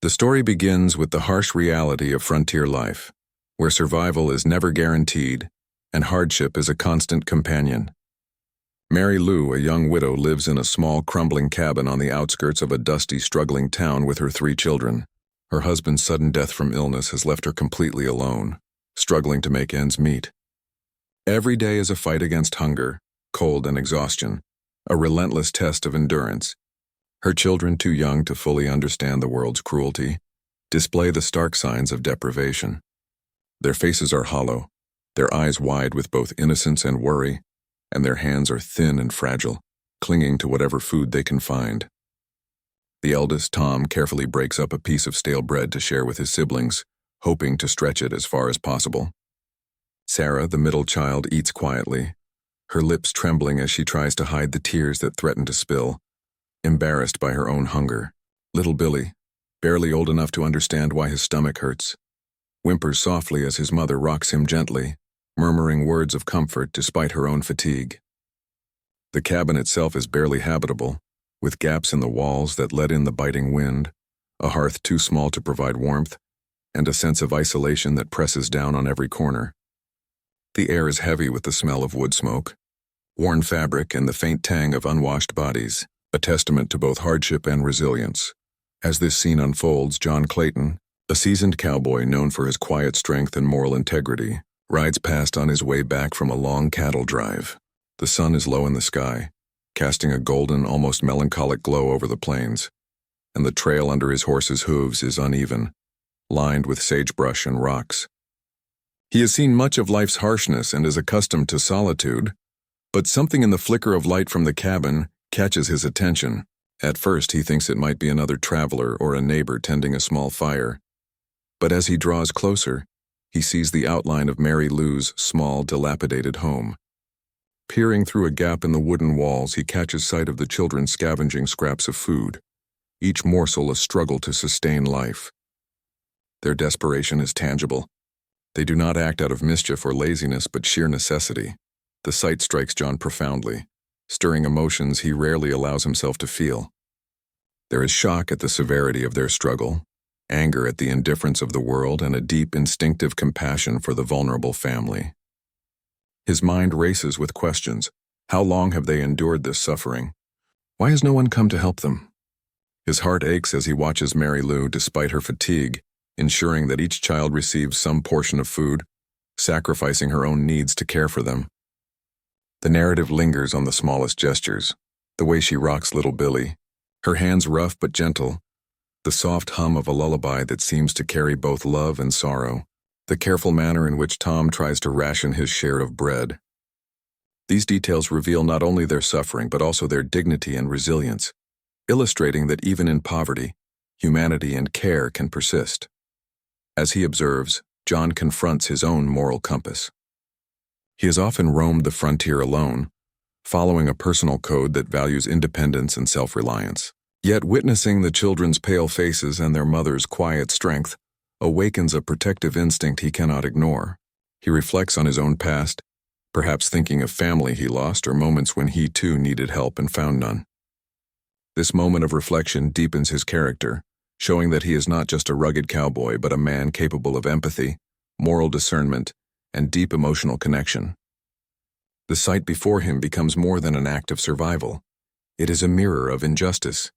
The story begins with the harsh reality of frontier life, where survival is never guaranteed and hardship is a constant companion. Mary Lou, a young widow, lives in a small, crumbling cabin on the outskirts of a dusty, struggling town with her 3 children. Her husband's sudden death from illness has left her completely alone, struggling to make ends meet. Every day is a fight against hunger, cold, and exhaustion, a relentless test of endurance. Her children, too young to fully understand the world's cruelty, display the stark signs of deprivation. Their faces are hollow, their eyes wide with both innocence and worry, and their hands are thin and fragile, clinging to whatever food they can find. The eldest, Tom, carefully breaks up a piece of stale bread to share with his siblings, hoping to stretch it as far as possible. Sarah, the middle child, eats quietly, her lips trembling as she tries to hide the tears that threaten to spill, embarrassed by her own hunger. Little Billy, barely old enough to understand why his stomach hurts, whimpers softly as his mother rocks him gently, murmuring words of comfort despite her own fatigue. The cabin itself is barely habitable, with gaps in the walls that let in the biting wind, a hearth too small to provide warmth, and a sense of isolation that presses down on every corner. The air is heavy with the smell of wood smoke, worn fabric, and the faint tang of unwashed bodies, a testament to both hardship and resilience. As this scene unfolds, John Clayton, a seasoned cowboy known for his quiet strength and moral integrity, rides past on his way back from a long cattle drive. The sun is low in the sky, casting a golden, almost melancholic glow over the plains, and the trail under his horse's hooves is uneven, lined with sagebrush and rocks. He has seen much of life's harshness and is accustomed to solitude, but something in the flicker of light from the cabin catches his attention. At first, he thinks it might be another traveler or a neighbor tending a small fire, but as he draws closer, he sees the outline of Mary Lou's small, dilapidated home. Peering through a gap in the wooden walls, he catches sight of the children scavenging scraps of food, each morsel a struggle to sustain life. Their desperation is tangible. They do not act out of mischief or laziness, but sheer necessity. The sight strikes John profoundly, stirring emotions he rarely allows himself to feel. There is shock at the severity of their struggle, anger at the indifference of the world, and a deep instinctive compassion for the vulnerable family. His mind races with questions. How long have they endured this suffering? Why has no one come to help them? His heart aches as he watches Mary Lou, despite her fatigue, ensuring that each child receives some portion of food, sacrificing her own needs to care for them. The narrative lingers on the smallest gestures, the way she rocks little Billy, her hands rough but gentle, the soft hum of a lullaby that seems to carry both love and sorrow, the careful manner in which Tom tries to ration his share of bread. These details reveal not only their suffering but also their dignity and resilience, illustrating that even in poverty, humanity and care can persist. As he observes, John confronts his own moral compass. He has often roamed the frontier alone, following a personal code that values independence and self-reliance. Yet witnessing the children's pale faces and their mother's quiet strength awakens a protective instinct he cannot ignore. He reflects on his own past, perhaps thinking of family he lost or moments when he too needed help and found none. This moment of reflection deepens his character, showing that he is not just a rugged cowboy but a man capable of empathy, moral discernment, and deep emotional connection. The sight before him becomes more than an act of survival. It is a mirror of injustice,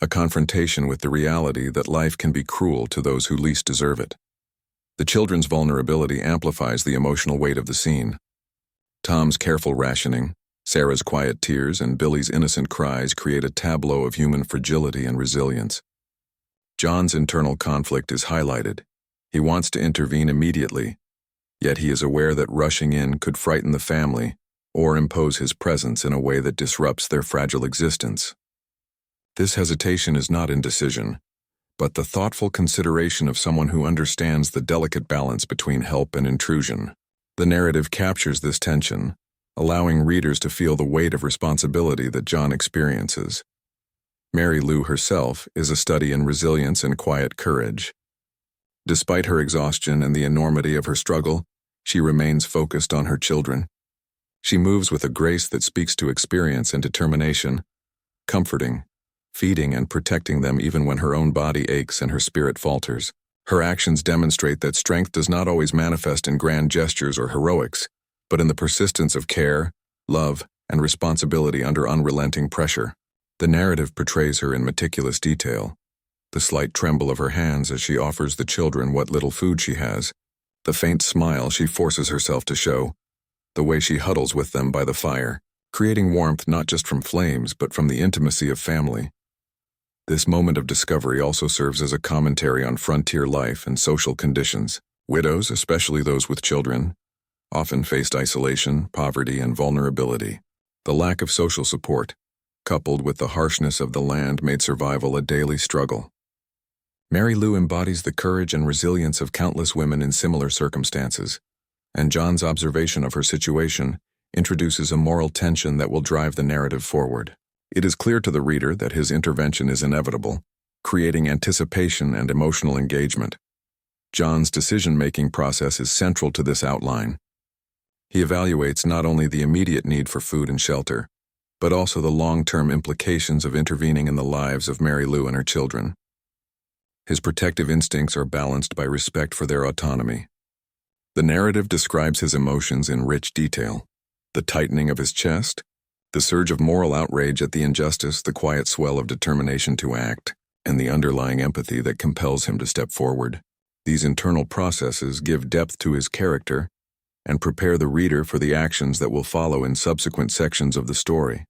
a confrontation with the reality that life can be cruel to those who least deserve it. The children's vulnerability amplifies the emotional weight of the scene. Tom's careful rationing, Sarah's quiet tears, and Billy's innocent cries create a tableau of human fragility and resilience. John's internal conflict is highlighted. He wants to intervene immediately, yet he is aware that rushing in could frighten the family or impose his presence in a way that disrupts their fragile existence. This hesitation is not indecision, but the thoughtful consideration of someone who understands the delicate balance between help and intrusion. The narrative captures this tension, allowing readers to feel the weight of responsibility that John experiences. Mary Lou herself is a study in resilience and quiet courage. Despite her exhaustion and the enormity of her struggle, she remains focused on her children. She moves with a grace that speaks to experience and determination, comforting, feeding and protecting them even when her own body aches and her spirit falters. Her actions demonstrate that strength does not always manifest in grand gestures or heroics, but in the persistence of care, love, and responsibility under unrelenting pressure. The narrative portrays her in meticulous detail. The slight tremble of her hands as she offers the children what little food she has, the faint smile she forces herself to show, the way she huddles with them by the fire, creating warmth not just from flames but from the intimacy of family. This moment of discovery also serves as a commentary on frontier life and social conditions. Widows, especially those with children, often faced isolation, poverty, and vulnerability. The lack of social support, coupled with the harshness of the land, made survival a daily struggle. Mary Lou embodies the courage and resilience of countless women in similar circumstances, and John's observation of her situation introduces a moral tension that will drive the narrative forward. It is clear to the reader that his intervention is inevitable, creating anticipation and emotional engagement. John's decision-making process is central to this outline. He evaluates not only the immediate need for food and shelter, but also the long-term implications of intervening in the lives of Mary Lou and her children. His protective instincts are balanced by respect for their autonomy. The narrative describes his emotions in rich detail: the tightening of his chest, the surge of moral outrage at the injustice, the quiet swell of determination to act, and the underlying empathy that compels him to step forward. These internal processes give depth to his character and prepare the reader for the actions that will follow in subsequent sections of the story.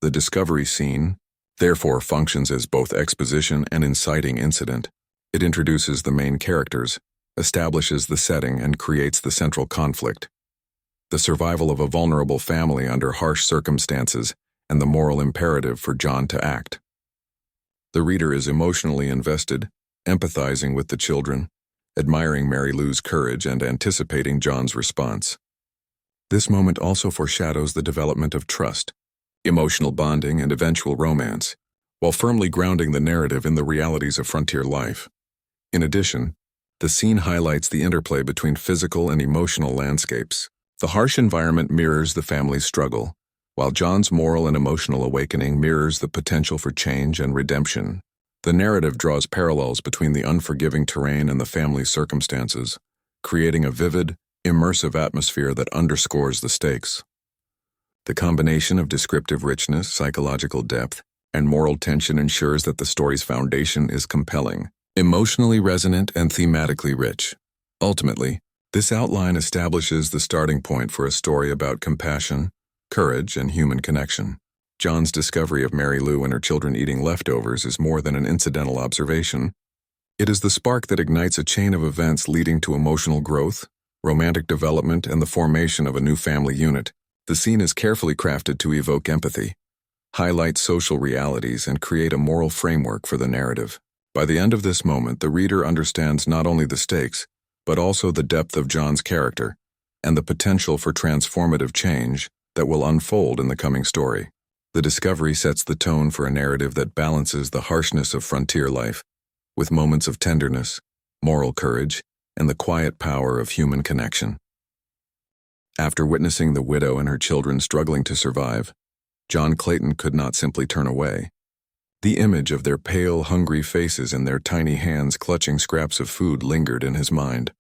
The discovery scene, therefore, functions as both exposition and inciting incident. It introduces the main characters, establishes the setting, and creates the central conflict: the survival of a vulnerable family under harsh circumstances and the moral imperative for John to act. The reader is emotionally invested, empathizing with the children, admiring Mary Lou's courage, and anticipating John's response. This moment also foreshadows the development of trust, emotional bonding, and eventual romance, while firmly grounding the narrative in the realities of frontier life. In addition, the scene highlights the interplay between physical and emotional landscapes. The harsh environment mirrors the family's struggle, while John's moral and emotional awakening mirrors the potential for change and redemption. The narrative draws parallels between the unforgiving terrain and the family's circumstances, creating a vivid, immersive atmosphere that underscores the stakes. The combination of descriptive richness, psychological depth, and moral tension ensures that the story's foundation is compelling, emotionally resonant, and thematically rich. Ultimately, this outline establishes the starting point for a story about compassion, courage, and human connection. John's discovery of Mary Lou and her children eating leftovers is more than an incidental observation. It is the spark that ignites a chain of events leading to emotional growth, romantic development, and the formation of a new family unit. The scene is carefully crafted to evoke empathy, highlight social realities, and create a moral framework for the narrative. By the end of this moment, the reader understands not only the stakes, but also the depth of John's character and the potential for transformative change that will unfold in the coming story. The discovery sets the tone for a narrative that balances the harshness of frontier life with moments of tenderness, moral courage, and the quiet power of human connection. After witnessing the widow and her children struggling to survive, John Clayton could not simply turn away. The image of their pale, hungry faces and their tiny hands clutching scraps of food lingered in his mind,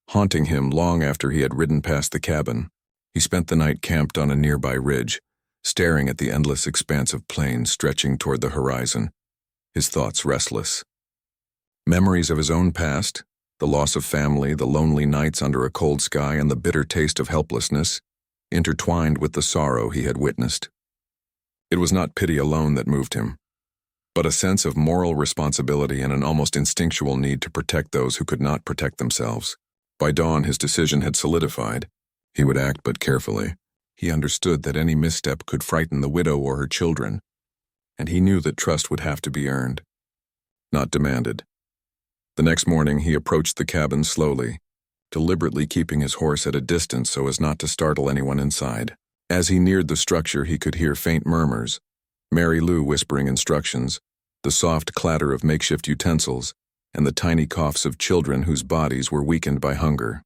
haunting him long after he had ridden past the cabin. He spent the night camped on a nearby ridge, staring at the endless expanse of plain stretching toward the horizon, his thoughts restless. Memories of his own past, the loss of family, the lonely nights under a cold sky, and the bitter taste of helplessness, intertwined with the sorrow he had witnessed. It was not pity alone that moved him, but a sense of moral responsibility and an almost instinctual need to protect those who could not protect themselves. By dawn, his decision had solidified. He would act but carefully. He understood that any misstep could frighten the widow or her children, and he knew that trust would have to be earned, not demanded. The next morning, he approached the cabin slowly, deliberately keeping his horse at a distance so as not to startle anyone inside. As he neared the structure, he could hear faint murmurs, Mary Lou whispering instructions, the soft clatter of makeshift utensils, and the tiny coughs of children whose bodies were weakened by hunger.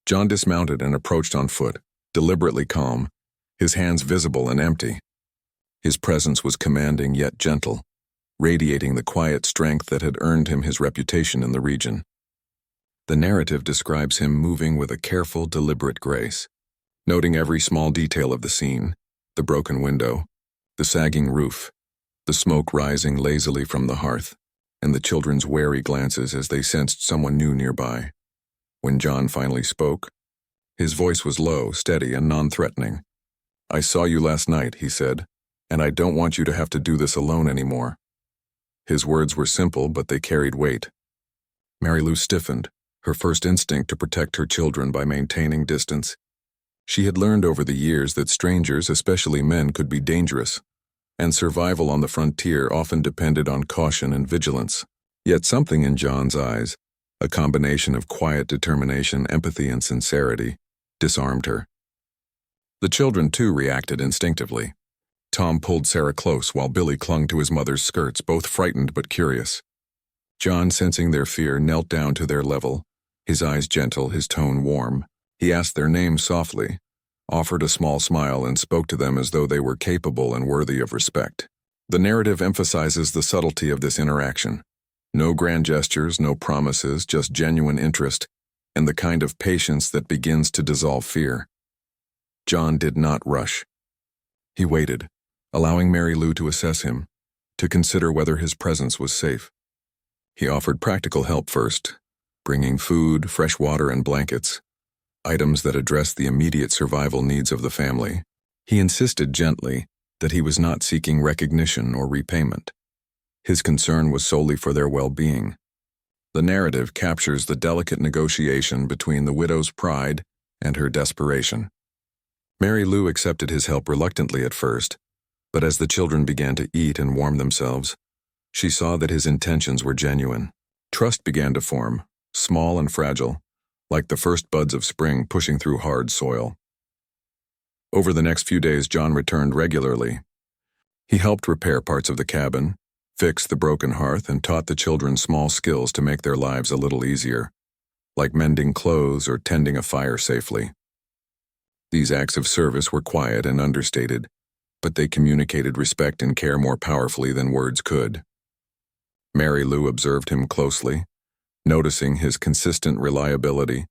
John dismounted and approached on foot, deliberately calm, his hands visible and empty. His presence was commanding yet gentle, radiating the quiet strength that had earned him his reputation in the region. The narrative describes him moving with a careful, deliberate grace, noting every small detail of the scene: the broken window, the sagging roof, the smoke rising lazily from the hearth, and the children's wary glances as they sensed someone new nearby. When John finally spoke, his voice was low, steady, and non-threatening. "I saw you last night," he said, "and I don't want you to have to do this alone anymore." His words were simple, but they carried weight. Mary Lou stiffened, her first instinct to protect her children by maintaining distance. She had learned over the years that strangers, especially men, could be dangerous, and survival on the frontier often depended on caution and vigilance. Yet something in John's eyes, a combination of quiet determination, empathy, and sincerity, disarmed her. The children, too, reacted instinctively. Tom pulled Sarah close while Billy clung to his mother's skirts, both frightened but curious. John, sensing their fear, knelt down to their level, his eyes gentle, his tone warm. He asked their names softly, offered a small smile, and spoke to them as though they were capable and worthy of respect. The narrative emphasizes the subtlety of this interaction. No grand gestures, no promises, just genuine interest, and the kind of patience that begins to dissolve fear. John did not rush. He waited, allowing Mary Lou to assess him, to consider whether his presence was safe. He offered practical help first, bringing food, fresh water, and blankets, items that addressed the immediate survival needs of the family. He insisted gently that he was not seeking recognition or repayment. His concern was solely for their well-being. The narrative captures the delicate negotiation between the widow's pride and her desperation. Mary Lou accepted his help reluctantly at first, but as the children began to eat and warm themselves, she saw that his intentions were genuine. Trust began to form, small and fragile, like the first buds of spring pushing through hard soil. Over the next few days, John returned regularly. He helped repair parts of the cabin, fixed the broken hearth, and taught the children small skills to make their lives a little easier, like mending clothes or tending a fire safely. These acts of service were quiet and understated, but they communicated respect and care more powerfully than words could. Mary Lou observed him closely, noticing his consistent reliability,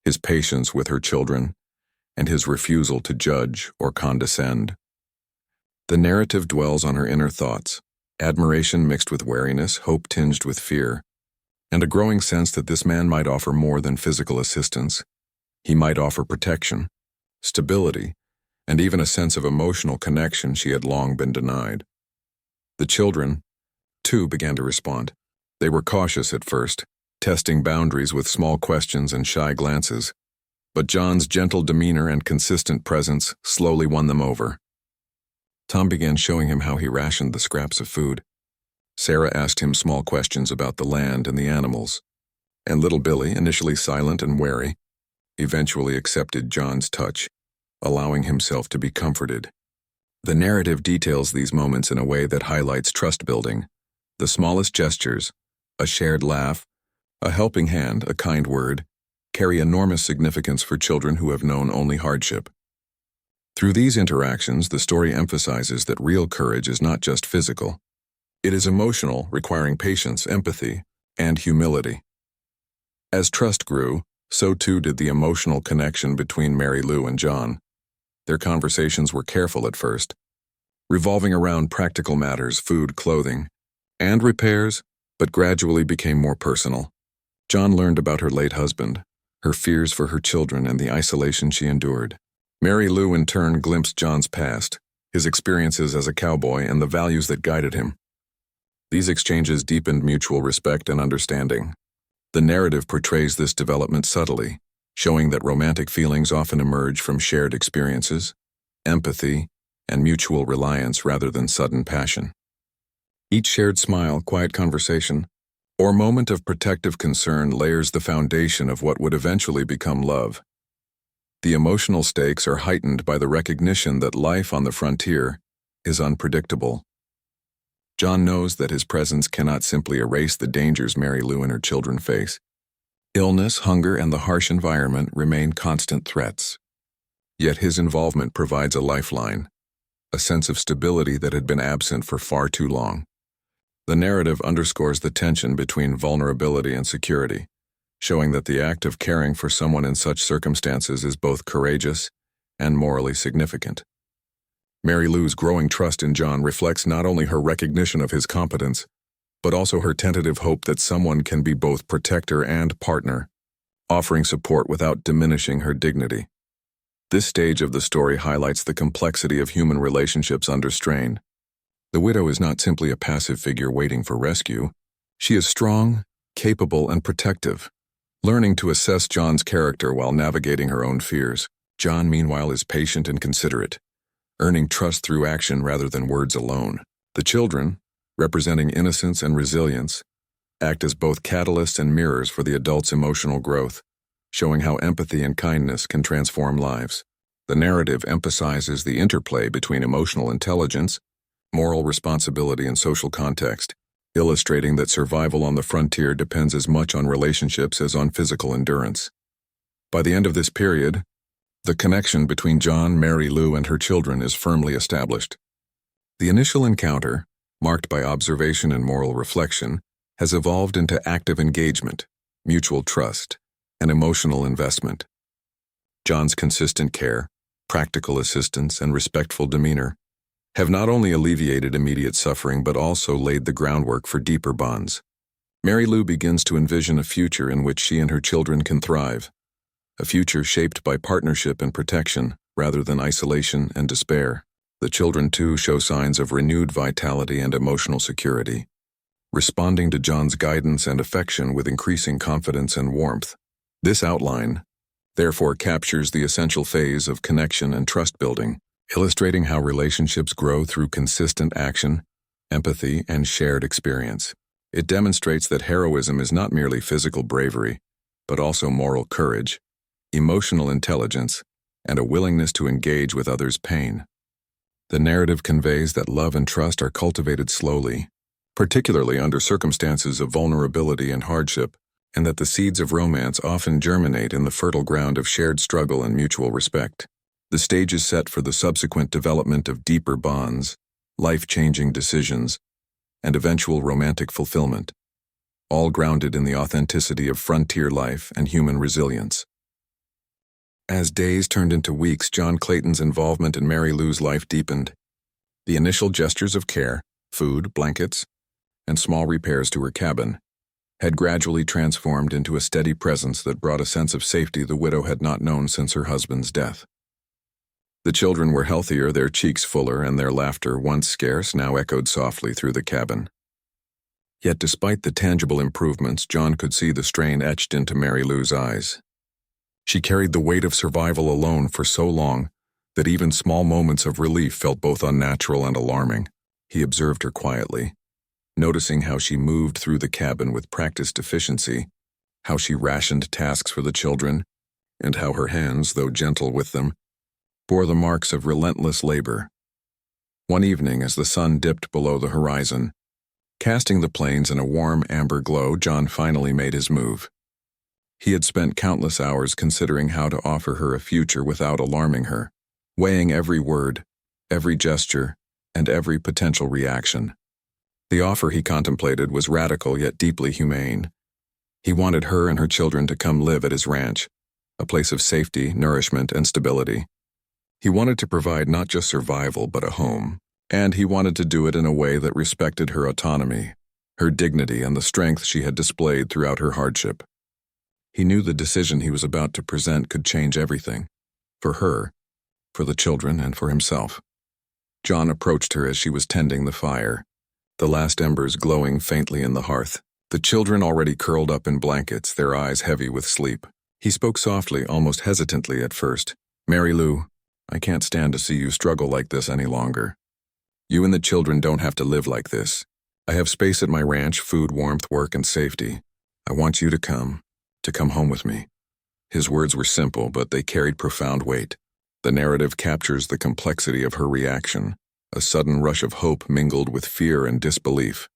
his patience with her children, and his refusal to judge or condescend. The narrative dwells on her inner thoughts, admiration mixed with wariness, hope tinged with fear, and a growing sense that this man might offer more than physical assistance. He might offer protection, stability, and even a sense of emotional connection she had long been denied. The children, too, began to respond. They were cautious at first, testing boundaries with small questions and shy glances, but John's gentle demeanor and consistent presence slowly won them over. Tom began showing him how he rationed the scraps of food. Sarah asked him small questions about the land and the animals, and little Billy, initially silent and wary, eventually accepted John's touch, allowing himself to be comforted. The narrative details these moments in a way that highlights trust building. The smallest gestures, a shared laugh, a helping hand, a kind word, carry enormous significance for children who have known only hardship. Through these interactions, the story emphasizes that real courage is not just physical. It is emotional, requiring patience, empathy, and humility. As trust grew, so too did the emotional connection between Mary Lou and John. Their conversations were careful at first, revolving around practical matters, food, clothing, and repairs, but gradually became more personal. John learned about her late husband, her fears for her children, and the isolation she endured. Mary Lou in turn glimpsed John's past, his experiences as a cowboy, and the values that guided him. These exchanges deepened mutual respect and understanding. The narrative portrays this development subtly, showing that romantic feelings often emerge from shared experiences, empathy, and mutual reliance rather than sudden passion. Each shared smile, quiet conversation, or moment of protective concern layers the foundation of what would eventually become love. The emotional stakes are heightened by the recognition that life on the frontier is unpredictable. John knows that his presence cannot simply erase the dangers Mary Lou and her children face. Illness, hunger, and the harsh environment remain constant threats. Yet his involvement provides a lifeline, a sense of stability that had been absent for far too long. The narrative underscores the tension between vulnerability and security, showing that the act of caring for someone in such circumstances is both courageous and morally significant. Mary Lou's growing trust in John reflects not only her recognition of his competence, but also her tentative hope that someone can be both protector and partner, offering support without diminishing her dignity. This stage of the story highlights the complexity of human relationships under strain. The widow is not simply a passive figure waiting for rescue. She is strong, capable, and protective, learning to assess John's character while navigating her own fears. John, meanwhile, is patient and considerate, earning trust through action rather than words alone. The children, representing innocence and resilience, act as both catalysts and mirrors for the adult's emotional growth, showing how empathy and kindness can transform lives. The narrative emphasizes the interplay between emotional intelligence, moral responsibility, and social context, illustrating that survival on the frontier depends as much on relationships as on physical endurance. By the end of this period, the connection between John, Mary Lou, and her children is firmly established. The initial encounter, marked by observation and moral reflection, has evolved into active engagement, mutual trust, and emotional investment. John's consistent care, practical assistance, and respectful demeanor have not only alleviated immediate suffering but also laid the groundwork for deeper bonds. Mary Lou begins to envision a future in which she and her children can thrive, a future shaped by partnership and protection rather than isolation and despair. The children, too, show signs of renewed vitality and emotional security, responding to John's guidance and affection with increasing confidence and warmth. This outline, therefore, captures the essential phase of connection and trust building, illustrating how relationships grow through consistent action, empathy, and shared experience. It demonstrates that heroism is not merely physical bravery, but also moral courage, emotional intelligence, and a willingness to engage with others' pain. The narrative conveys that love and trust are cultivated slowly, particularly under circumstances of vulnerability and hardship, and that the seeds of romance often germinate in the fertile ground of shared struggle and mutual respect. The stage is set for the subsequent development of deeper bonds, life-changing decisions, and eventual romantic fulfillment, all grounded in the authenticity of frontier life and human resilience. As days turned into weeks, John Clayton's involvement in Mary Lou's life deepened. The initial gestures of care, food, blankets, and small repairs to her cabin, had gradually transformed into a steady presence that brought a sense of safety the widow had not known since her husband's death. The children were healthier, their cheeks fuller, and their laughter, once scarce, now echoed softly through the cabin. Yet despite the tangible improvements, John could see the strain etched into Mary Lou's eyes. She carried the weight of survival alone for so long that even small moments of relief felt both unnatural and alarming. He observed her quietly, noticing how she moved through the cabin with practiced efficiency, how she rationed tasks for the children, and how her hands, though gentle with them, bore the marks of relentless labor. One evening, as the sun dipped below the horizon, casting the plains in a warm amber glow, John finally made his move. He had spent countless hours considering how to offer her a future without alarming her, weighing every word, every gesture, and every potential reaction. The offer he contemplated was radical yet deeply humane. He wanted her and her children to come live at his ranch, a place of safety, nourishment, and stability. He wanted to provide not just survival but a home, and he wanted to do it in a way that respected her autonomy, her dignity, and the strength she had displayed throughout her hardship. He knew the decision he was about to present could change everything, for her, for the children, and for himself. John approached her as she was tending the fire, the last embers glowing faintly in the hearth. The children already curled up in blankets, their eyes heavy with sleep. He spoke softly, almost hesitantly at first. "Mary Lou, I can't stand to see you struggle like this any longer. You and the children don't have to live like this. I have space at my ranch, food, warmth, work, and safety. I want you to come home with me." His words were simple, but they carried profound weight. The narrative captures the complexity of her reaction, a sudden rush of hope mingled with fear and disbelief.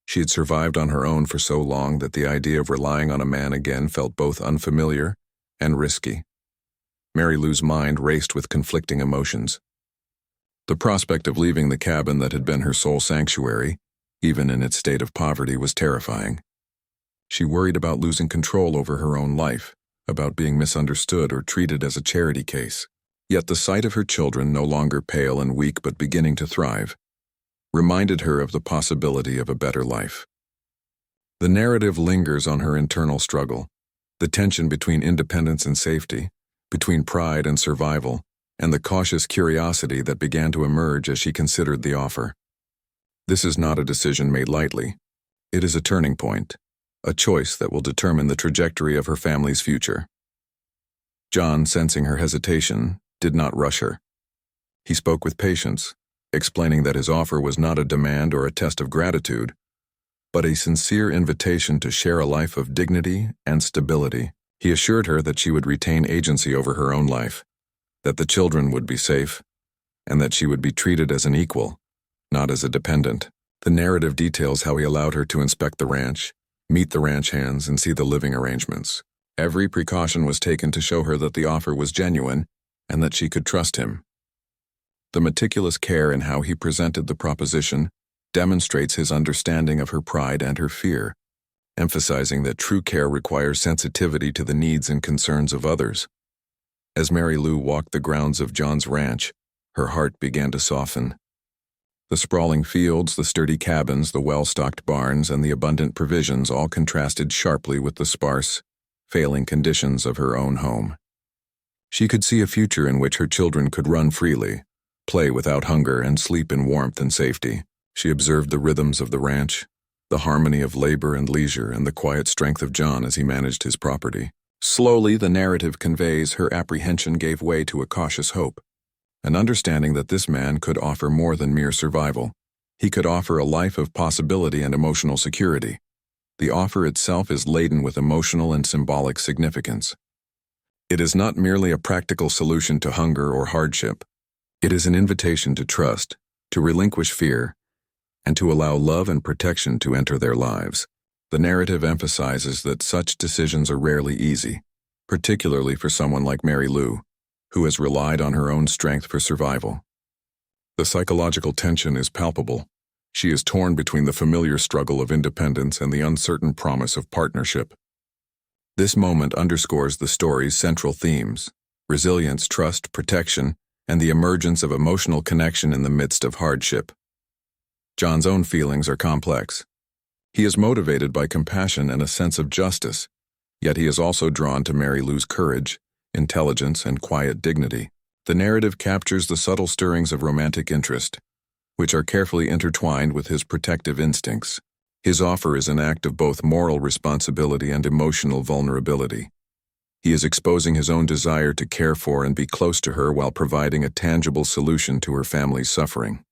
She had survived on her own for so long that the idea of relying on a man again felt both unfamiliar and risky. Mary Lou's mind raced with conflicting emotions. The prospect of leaving the cabin that had been her sole sanctuary, even in its state of poverty, was terrifying. She worried about losing control over her own life, about being misunderstood or treated as a charity case. Yet the sight of her children, no longer pale and weak but beginning to thrive, reminded her of the possibility of a better life. The narrative lingers on her internal struggle, the tension between independence and safety, between pride and survival, and the cautious curiosity that began to emerge as she considered the offer. This is not a decision made lightly. It is a turning point, a choice that will determine the trajectory of her family's future. John, sensing her hesitation, did not rush her. He spoke with patience, explaining that his offer was not a demand or a test of gratitude, but a sincere invitation to share a life of dignity and stability. He assured her that she would retain agency over her own life, that the children would be safe, and that she would be treated as an equal, not as a dependent. The narrative details how he allowed her to inspect the ranch, meet the ranch hands, and see the living arrangements. Every precaution was taken to show her that the offer was genuine and that she could trust him. The meticulous care in how he presented the proposition demonstrates his understanding of her pride and her fear, emphasizing that true care requires sensitivity to the needs and concerns of others. As Mary Lou walked the grounds of John's ranch, her heart began to soften. The sprawling fields, the sturdy cabins, the well-stocked barns, and the abundant provisions all contrasted sharply with the sparse, failing conditions of her own home. She could see a future in which her children could run freely, play without hunger, and sleep in warmth and safety. She observed the rhythms of the ranch, the harmony of labor and leisure, and the quiet strength of John as he managed his property. Slowly, the narrative conveys her apprehension gave way to a cautious hope, an understanding that this man could offer more than mere survival. He could offer a life of possibility and emotional security. The offer itself is laden with emotional and symbolic significance. It is not merely a practical solution to hunger or hardship. It is an invitation to trust, to relinquish fear, and to allow love and protection to enter their lives. The narrative emphasizes that such decisions are rarely easy, particularly for someone like Mary Lou, who has relied on her own strength for survival. The psychological tension is palpable. She is torn between the familiar struggle of independence and the uncertain promise of partnership. This moment underscores the story's central themes: resilience, trust, protection, and the emergence of emotional connection in the midst of hardship. John's own feelings are complex. He is motivated by compassion and a sense of justice, yet he is also drawn to Mary Lou's courage, intelligence, and quiet dignity. The narrative captures the subtle stirrings of romantic interest, which are carefully intertwined with his protective instincts. His offer is an act of both moral responsibility and emotional vulnerability. He is exposing his own desire to care for and be close to her while providing a tangible solution to her family's suffering.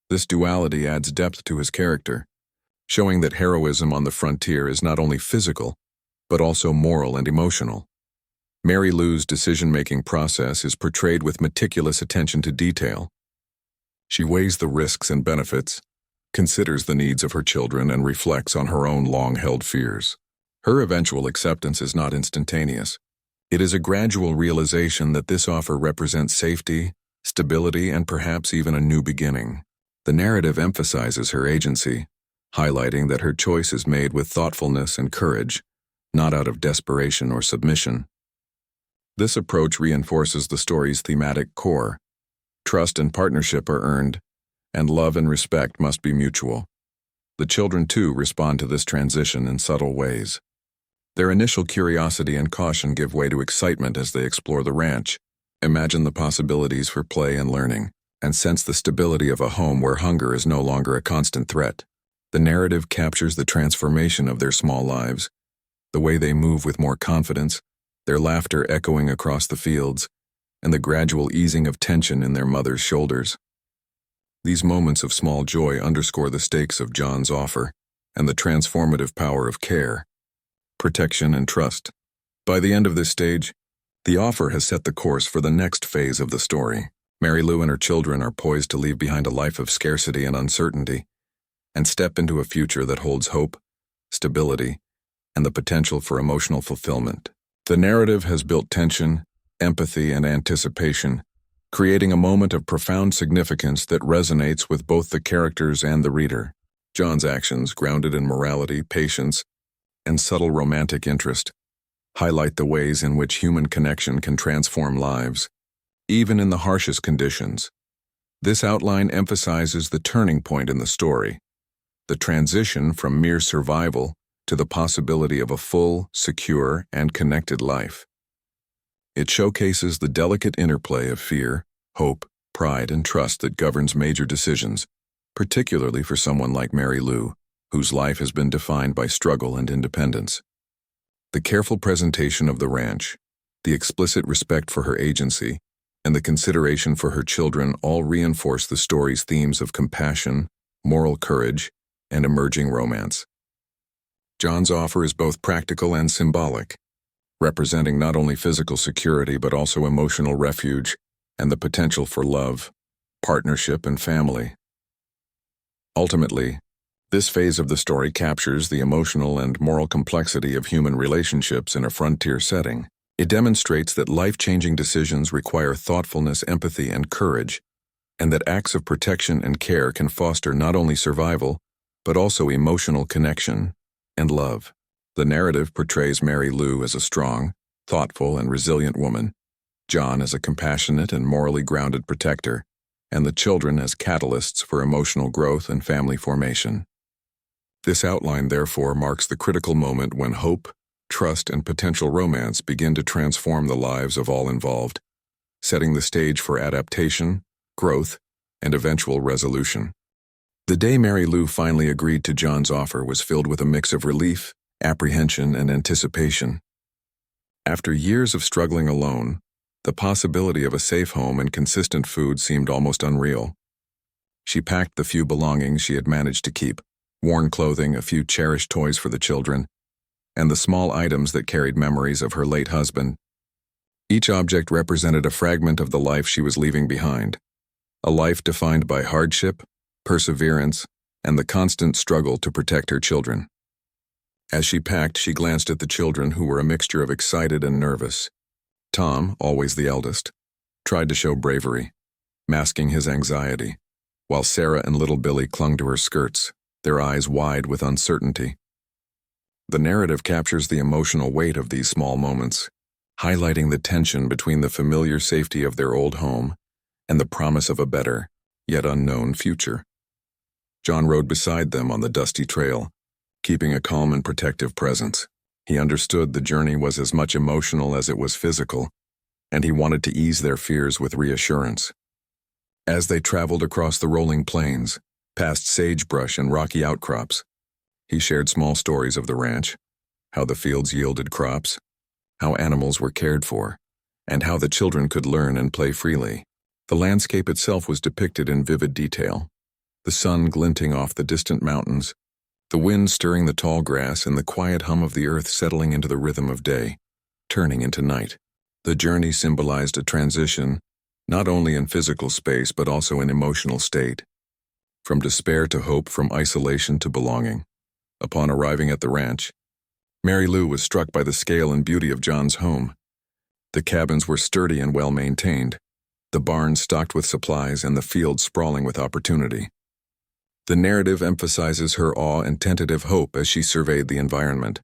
This duality adds depth to his character, showing that heroism on the frontier is not only physical, but also moral and emotional. Mary Lou's decision-making process is portrayed with meticulous attention to detail. She weighs the risks and benefits, considers the needs of her children, and reflects on her own long-held fears. Her eventual acceptance is not instantaneous. It is a gradual realization that this offer represents safety, stability, and perhaps even a new beginning. The narrative emphasizes her agency, highlighting that her choice is made with thoughtfulness and courage, not out of desperation or submission. This approach reinforces the story's thematic core. Trust and partnership are earned, and love and respect must be mutual. The children, too, respond to this transition in subtle ways. Their initial curiosity and caution give way to excitement as they explore the ranch, imagine the possibilities for play and learning, and sense the stability of a home where hunger is no longer a constant threat. The narrative captures the transformation of their small lives, the way they move with more confidence, their laughter echoing across the fields, and the gradual easing of tension in their mother's shoulders. These moments of small joy underscore the stakes of John's offer and the transformative power of care, protection, and trust. By the end of this stage, the offer has set the course for the next phase of the story. Mary Lou and her children are poised to leave behind a life of scarcity and uncertainty, and step into a future that holds hope, stability, and the potential for emotional fulfillment. The narrative has built tension, empathy, and anticipation, creating a moment of profound significance that resonates with both the characters and the reader. John's actions, grounded in morality, patience, and subtle romantic interest, highlight the ways in which human connection can transform lives, even in the harshest conditions. This outline emphasizes the turning point in the story, the transition from mere survival to the possibility of a full, secure, and connected life. It showcases the delicate interplay of fear, hope, pride, and trust that governs major decisions, particularly for someone like Mary Lou, whose life has been defined by struggle and independence. The careful presentation of the ranch, the explicit respect for her agency, and the consideration for her children all reinforce the story's themes of compassion, moral courage, and emerging romance. John's offer is both practical and symbolic, representing not only physical security but also emotional refuge and the potential for love, partnership, and family. Ultimately, this phase of the story captures the emotional and moral complexity of human relationships in a frontier setting. It demonstrates that life-changing decisions require thoughtfulness, empathy, and courage, and that acts of protection and care can foster not only survival, but also emotional connection and love. The narrative portrays Mary Lou as a strong, thoughtful, and resilient woman, John as a compassionate and morally grounded protector, and the children as catalysts for emotional growth and family formation. This outline, therefore, marks the critical moment when hope, trust, and potential romance begin to transform the lives of all involved, setting the stage for adaptation, growth, and eventual resolution. The day Mary Lou finally agreed to John's offer was filled with a mix of relief, apprehension, and anticipation. After years of struggling alone, the possibility of a safe home and consistent food seemed almost unreal. She packed the few belongings she had managed to keep, worn clothing, a few cherished toys for the children, and the small items that carried memories of her late husband. Each object represented a fragment of the life she was leaving behind, a life defined by hardship, perseverance, and the constant struggle to protect her children. As she packed, she glanced at the children, who were a mixture of excited and nervous. Tom, always the eldest, tried to show bravery, masking his anxiety, while Sarah and little Billy clung to her skirts, their eyes wide with uncertainty. The narrative captures the emotional weight of these small moments, highlighting the tension between the familiar safety of their old home and the promise of a better, yet unknown future. John rode beside them on the dusty trail, keeping a calm and protective presence. He understood the journey was as much emotional as it was physical, and he wanted to ease their fears with reassurance. As they traveled across the rolling plains, past sagebrush and rocky outcrops, he shared small stories of the ranch, how the fields yielded crops, how animals were cared for, and how the children could learn and play freely. The landscape itself was depicted in vivid detail, the sun glinting off the distant mountains, the wind stirring the tall grass, and the quiet hum of the earth settling into the rhythm of day, turning into night. The journey symbolized a transition, not only in physical space but also in emotional state. From despair to hope, from isolation to belonging. Upon arriving at the ranch, Mary Lou was struck by the scale and beauty of John's home. The cabins were sturdy and well-maintained, the barns stocked with supplies, and the fields sprawling with opportunity. The narrative emphasizes her awe and tentative hope as she surveyed the environment.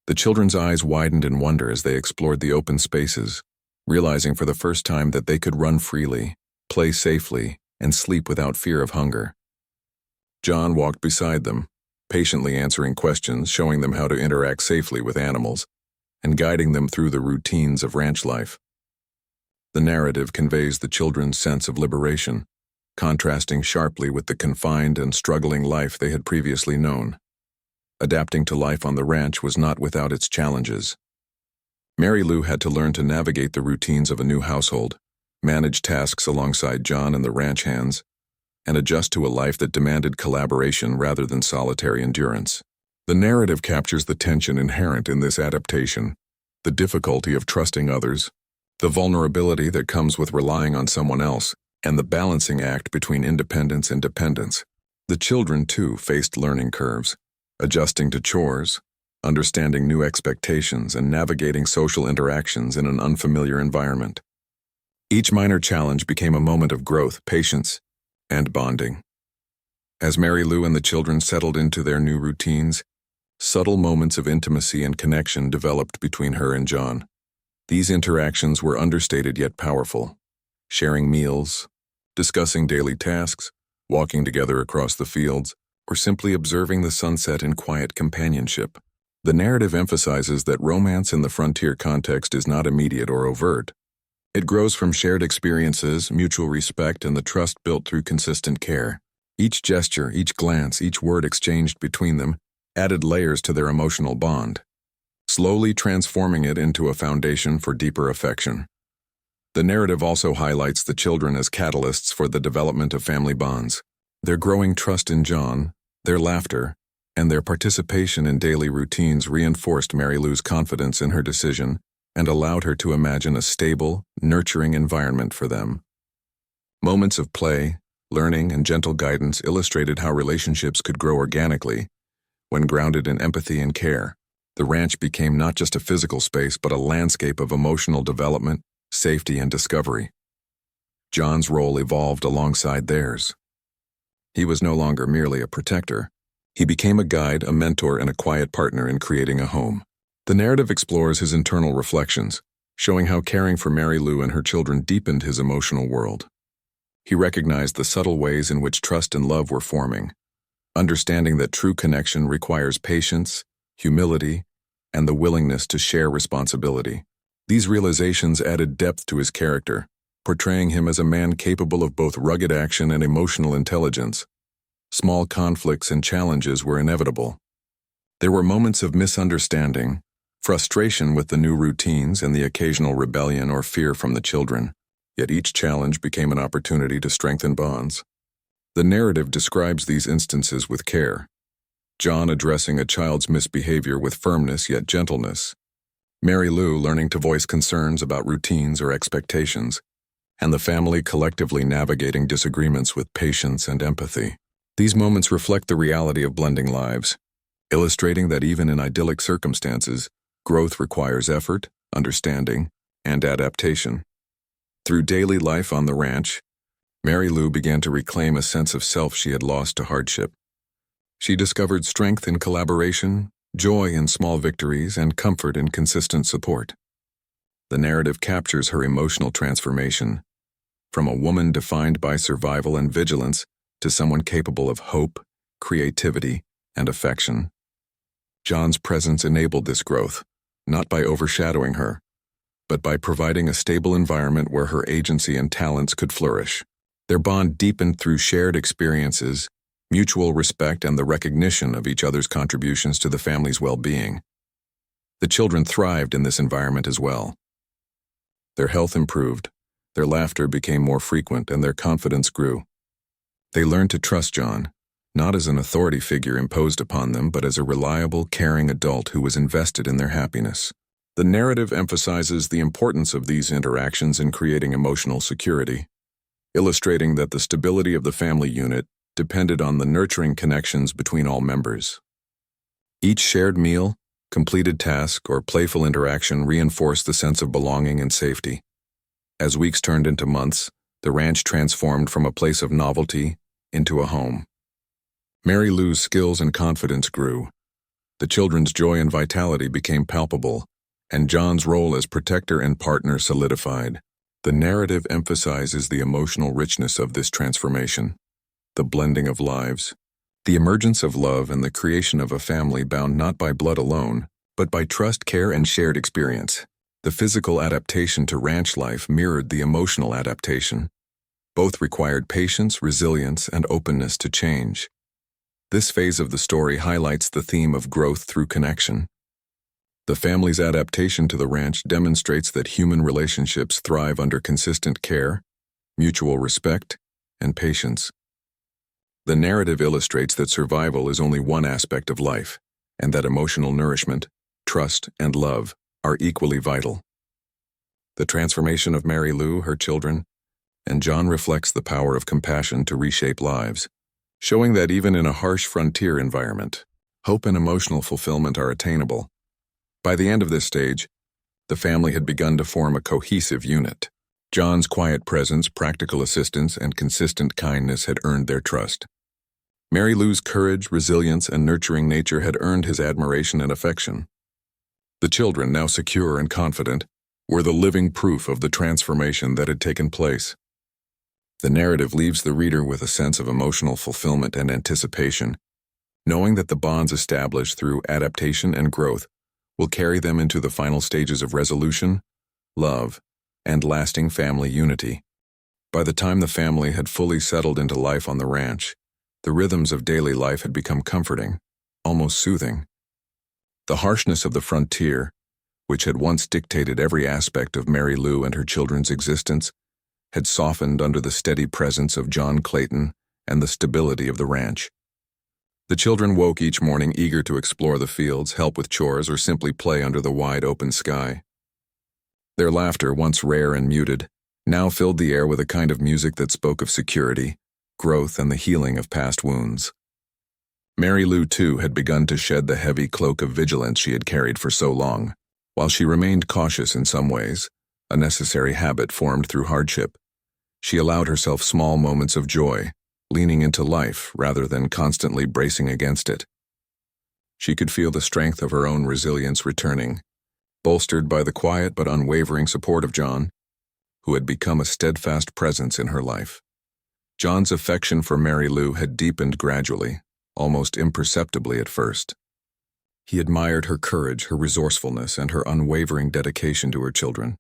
The children's eyes widened in wonder as they explored the open spaces, realizing for the first time that they could run freely, play safely, and sleep without fear of hunger. John walked beside them, patiently answering questions, showing them how to interact safely with animals, and guiding them through the routines of ranch life. The narrative conveys the children's sense of liberation, contrasting sharply with the confined and struggling life they had previously known. Adapting to life on the ranch was not without its challenges. Mary Lou had to learn to navigate the routines of a new household, manage tasks alongside John and the ranch hands, and adjust to a life that demanded collaboration rather than solitary endurance. The narrative captures the tension inherent in this adaptation, the difficulty of trusting others, the vulnerability that comes with relying on someone else, and the balancing act between independence and dependence. The children, too, faced learning curves, adjusting to chores, understanding new expectations, and navigating social interactions in an unfamiliar environment. Each minor challenge became a moment of growth, patience, and bonding. As Mary Lou and the children settled into their new routines, subtle moments of intimacy and connection developed between her and John. These interactions were understated yet powerful. Sharing meals, discussing daily tasks, walking together across the fields, or simply observing the sunset in quiet companionship. The narrative emphasizes that romance in the frontier context is not immediate or overt. It grows from shared experiences, mutual respect, and the trust built through consistent care. Each gesture, each glance, each word exchanged between them added layers to their emotional bond, slowly transforming it into a foundation for deeper affection. The narrative also highlights the children as catalysts for the development of family bonds. Their growing trust in John, their laughter, and their participation in daily routines reinforced Mary Lou's confidence in her decision and allowed her to imagine a stable, nurturing environment for them. Moments of play, learning, and gentle guidance illustrated how relationships could grow organically when grounded in empathy and care. The ranch became not just a physical space but a landscape of emotional development, safety, and discovery. John's role evolved alongside theirs. He was no longer merely a protector. He became a guide, a mentor, and a quiet partner in creating a home. The narrative explores his internal reflections, showing how caring for Mary Lou and her children deepened his emotional world. He recognized the subtle ways in which trust and love were forming, understanding that true connection requires patience, humility, and the willingness to share responsibility. These realizations added depth to his character, portraying him as a man capable of both rugged action and emotional intelligence. Small conflicts and challenges were inevitable. There were moments of misunderstanding, frustration with the new routines, and the occasional rebellion or fear from the children. Yet each challenge became an opportunity to strengthen bonds. The narrative describes these instances with care. John addressing a child's misbehavior with firmness yet gentleness. Mary Lou learning to voice concerns about routines or expectations, and the family collectively navigating disagreements with patience and empathy. These moments reflect the reality of blending lives, illustrating that even in idyllic circumstances, growth requires effort, understanding, and adaptation. Through daily life on the ranch, Mary Lou began to reclaim a sense of self she had lost to hardship. She discovered strength in collaboration, joy in small victories, and comfort in consistent support. The narrative captures her emotional transformation, from a woman defined by survival and vigilance to someone capable of hope, creativity, and affection. John's presence enabled this growth, not by overshadowing her, but by providing a stable environment where her agency and talents could flourish. Their bond deepened through shared experiences, mutual respect, and the recognition of each other's contributions to the family's well-being. The children thrived in this environment as well. Their health improved, their laughter became more frequent, and their confidence grew. They learned to trust John, not as an authority figure imposed upon them, but as a reliable, caring adult who was invested in their happiness. The narrative emphasizes the importance of these interactions in creating emotional security, illustrating that the stability of the family unit depended on the nurturing connections between all members. Each shared meal, completed task, or playful interaction reinforced the sense of belonging and safety. As weeks turned into months, the ranch transformed from a place of novelty into a home. Mary Lou's skills and confidence grew. The children's joy and vitality became palpable, and John's role as protector and partner solidified. The narrative emphasizes the emotional richness of this transformation, the blending of lives, the emergence of love, and the creation of a family bound not by blood alone, but by trust, care, and shared experience. The physical adaptation to ranch life mirrored the emotional adaptation. Both required patience, resilience, and openness to change. This phase of the story highlights the theme of growth through connection. The family's adaptation to the ranch demonstrates that human relationships thrive under consistent care, mutual respect, and patience. The narrative illustrates that survival is only one aspect of life, and that emotional nourishment, trust, and love are equally vital. The transformation of Mary Lou, her children, and John reflects the power of compassion to reshape lives, showing that even in a harsh frontier environment, hope and emotional fulfillment are attainable. By the end of this stage, the family had begun to form a cohesive unit. John's quiet presence, practical assistance, and consistent kindness had earned their trust. Mary Lou's courage, resilience, and nurturing nature had earned his admiration and affection. The children, now secure and confident, were the living proof of the transformation that had taken place. The narrative leaves the reader with a sense of emotional fulfillment and anticipation, knowing that the bonds established through adaptation and growth will carry them into the final stages of resolution, love, and lasting family unity. By the time the family had fully settled into life on the ranch, the rhythms of daily life had become comforting, almost soothing. The harshness of the frontier, which had once dictated every aspect of Mary Lou and her children's existence, had softened under the steady presence of John Clayton and the stability of the ranch. The children woke each morning eager to explore the fields, help with chores, or simply play under the wide open sky. Their laughter, once rare and muted, now filled the air with a kind of music that spoke of security, growth, and the healing of past wounds. Mary Lou, too, had begun to shed the heavy cloak of vigilance she had carried for so long. While she remained cautious in some ways, a necessary habit formed through hardship, she allowed herself small moments of joy, leaning into life rather than constantly bracing against it. She could feel the strength of her own resilience returning, bolstered by the quiet but unwavering support of John, who had become a steadfast presence in her life. John's affection for Mary Lou had deepened gradually, almost imperceptibly at first. He admired her courage, her resourcefulness, and her unwavering dedication to her children.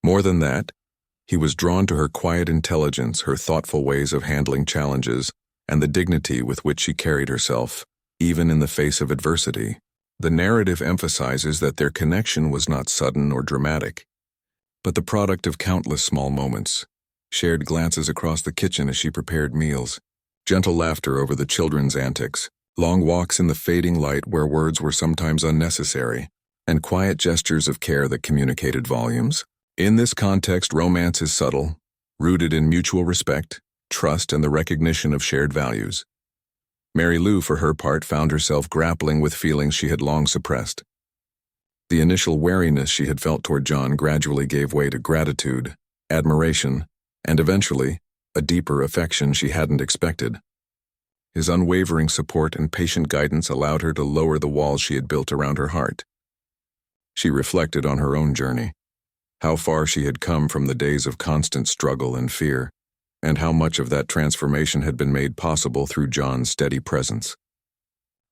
More than that, he was drawn to her quiet intelligence, her thoughtful ways of handling challenges, and the dignity with which she carried herself, even in the face of adversity. The narrative emphasizes that their connection was not sudden or dramatic, but the product of countless small moments, shared glances across the kitchen as she prepared meals, gentle laughter over the children's antics, long walks in the fading light where words were sometimes unnecessary, and quiet gestures of care that communicated volumes. In this context, romance is subtle, rooted in mutual respect, trust, and the recognition of shared values. Mary Lou, for her part, found herself grappling with feelings she had long suppressed. The initial wariness she had felt toward John gradually gave way to gratitude, admiration, and eventually, a deeper affection she hadn't expected. His unwavering support and patient guidance allowed her to lower the walls she had built around her heart. She reflected on her own journey, how far she had come from the days of constant struggle and fear, and how much of that transformation had been made possible through John's steady presence.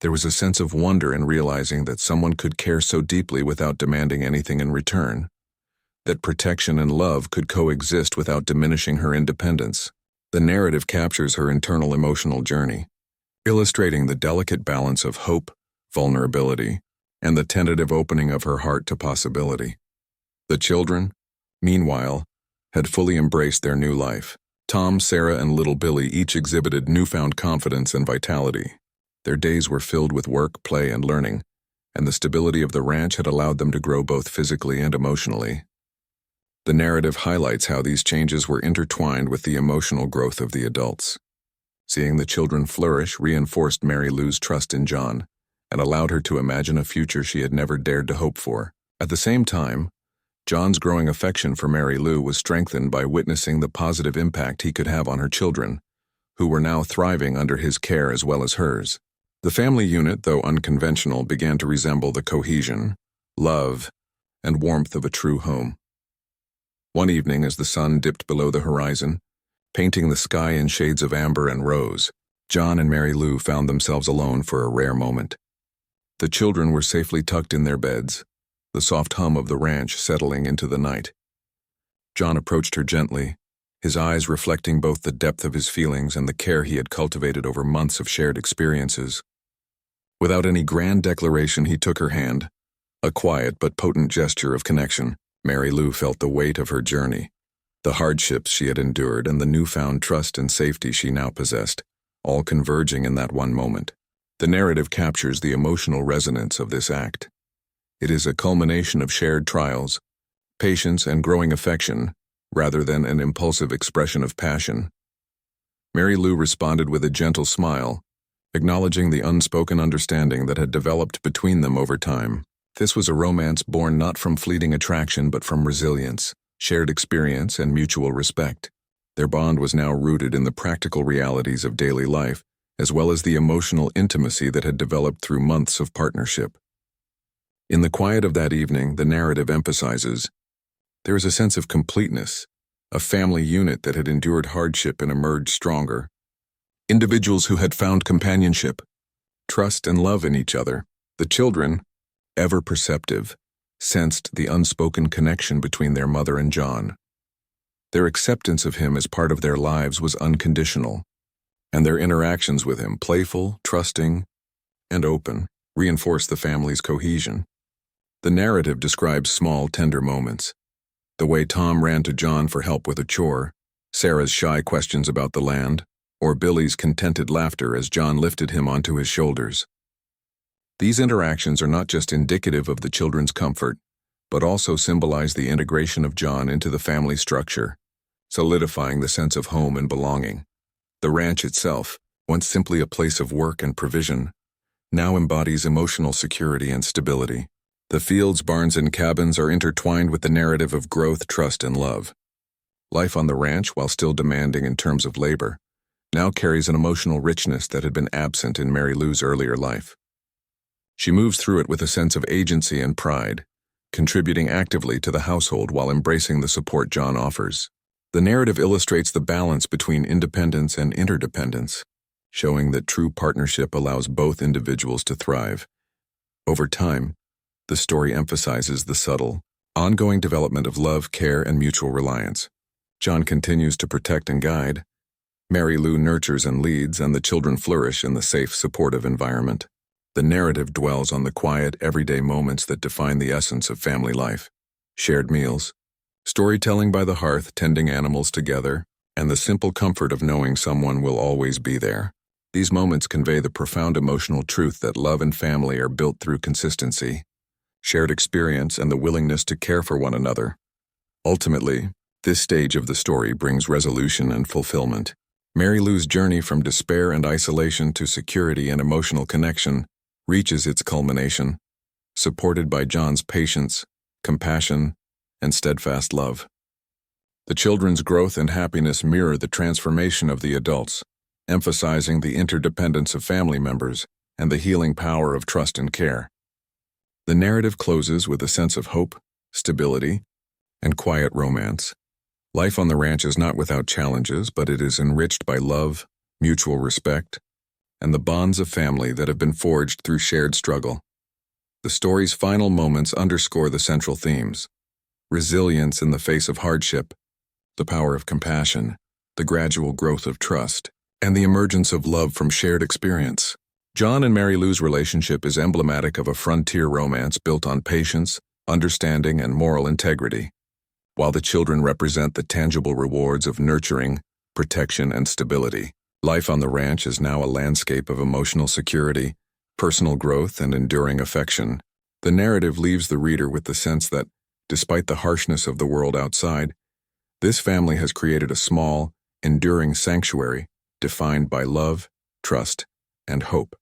There was a sense of wonder in realizing that someone could care so deeply without demanding anything in return, that protection and love could coexist without diminishing her independence. The narrative captures her internal emotional journey, illustrating the delicate balance of hope, vulnerability, and the tentative opening of her heart to possibility. The children, meanwhile, had fully embraced their new life. Tom, Sarah, and little Billy each exhibited newfound confidence and vitality. Their days were filled with work, play, and learning, and the stability of the ranch had allowed them to grow both physically and emotionally. The narrative highlights how these changes were intertwined with the emotional growth of the adults. Seeing the children flourish reinforced Mary Lou's trust in John and allowed her to imagine a future she had never dared to hope for. At the same time, John's growing affection for Mary Lou was strengthened by witnessing the positive impact he could have on her children, who were now thriving under his care as well as hers. The family unit, though unconventional, began to resemble the cohesion, love, and warmth of a true home. One evening, as the sun dipped below the horizon, painting the sky in shades of amber and rose, John and Mary Lou found themselves alone for a rare moment. The children were safely tucked in their beds, the soft hum of the ranch settling into the night. John approached her gently, his eyes reflecting both the depth of his feelings and the care he had cultivated over months of shared experiences. Without any grand declaration, he took her hand, a quiet but potent gesture of connection. Mary Lou felt the weight of her journey, the hardships she had endured, and the newfound trust and safety she now possessed, all converging in that one moment. The narrative captures the emotional resonance of this act. It is a culmination of shared trials, patience, and growing affection, rather than an impulsive expression of passion. Mary Lou responded with a gentle smile, acknowledging the unspoken understanding that had developed between them over time. This was a romance born not from fleeting attraction but from resilience, shared experience, and mutual respect. Their bond was now rooted in the practical realities of daily life, as well as the emotional intimacy that had developed through months of partnership. In the quiet of that evening, the narrative emphasizes there is a sense of completeness, a family unit that had endured hardship and emerged stronger. Individuals who had found companionship, trust, and love in each other. The children, ever perceptive, sensed the unspoken connection between their mother and John. Their acceptance of him as part of their lives was unconditional, and their interactions with him, playful, trusting, and open, reinforced the family's cohesion. The narrative describes small, tender moments. The way Tom ran to John for help with a chore, Sarah's shy questions about the land, or Billy's contented laughter as John lifted him onto his shoulders. These interactions are not just indicative of the children's comfort, but also symbolize the integration of John into the family structure, solidifying the sense of home and belonging. The ranch itself, once simply a place of work and provision, now embodies emotional security and stability. The fields, barns, and cabins are intertwined with the narrative of growth, trust, and love. Life on the ranch, while still demanding in terms of labor, now carries an emotional richness that had been absent in Mary Lou's earlier life. She moves through it with a sense of agency and pride, contributing actively to the household while embracing the support John offers. The narrative illustrates the balance between independence and interdependence, showing that true partnership allows both individuals to thrive. Over time, the story emphasizes the subtle, ongoing development of love, care, and mutual reliance. John continues to protect and guide. Mary Lou nurtures and leads, and the children flourish in the safe, supportive environment. The narrative dwells on the quiet, everyday moments that define the essence of family life. Shared meals, storytelling by the hearth, tending animals together, and the simple comfort of knowing someone will always be there. These moments convey the profound emotional truth that love and family are built through consistency, shared experience, and the willingness to care for one another. Ultimately, this stage of the story brings resolution and fulfillment. Mary Lou's journey from despair and isolation to security and emotional connection reaches its culmination, supported by John's patience, compassion, and steadfast love. The children's growth and happiness mirror the transformation of the adults, emphasizing the interdependence of family members and the healing power of trust and care. The narrative closes with a sense of hope, stability, and quiet romance. Life on the ranch is not without challenges, but it is enriched by love, mutual respect, and the bonds of family that have been forged through shared struggle. The story's final moments underscore the central themes: resilience in the face of hardship, the power of compassion, the gradual growth of trust, and the emergence of love from shared experience. John and Mary Lou's relationship is emblematic of a frontier romance built on patience, understanding, and moral integrity, while the children represent the tangible rewards of nurturing, protection, and stability. Life on the ranch is now a landscape of emotional security, personal growth, and enduring affection. The narrative leaves the reader with the sense that, despite the harshness of the world outside, this family has created a small, enduring sanctuary defined by love, trust, and hope.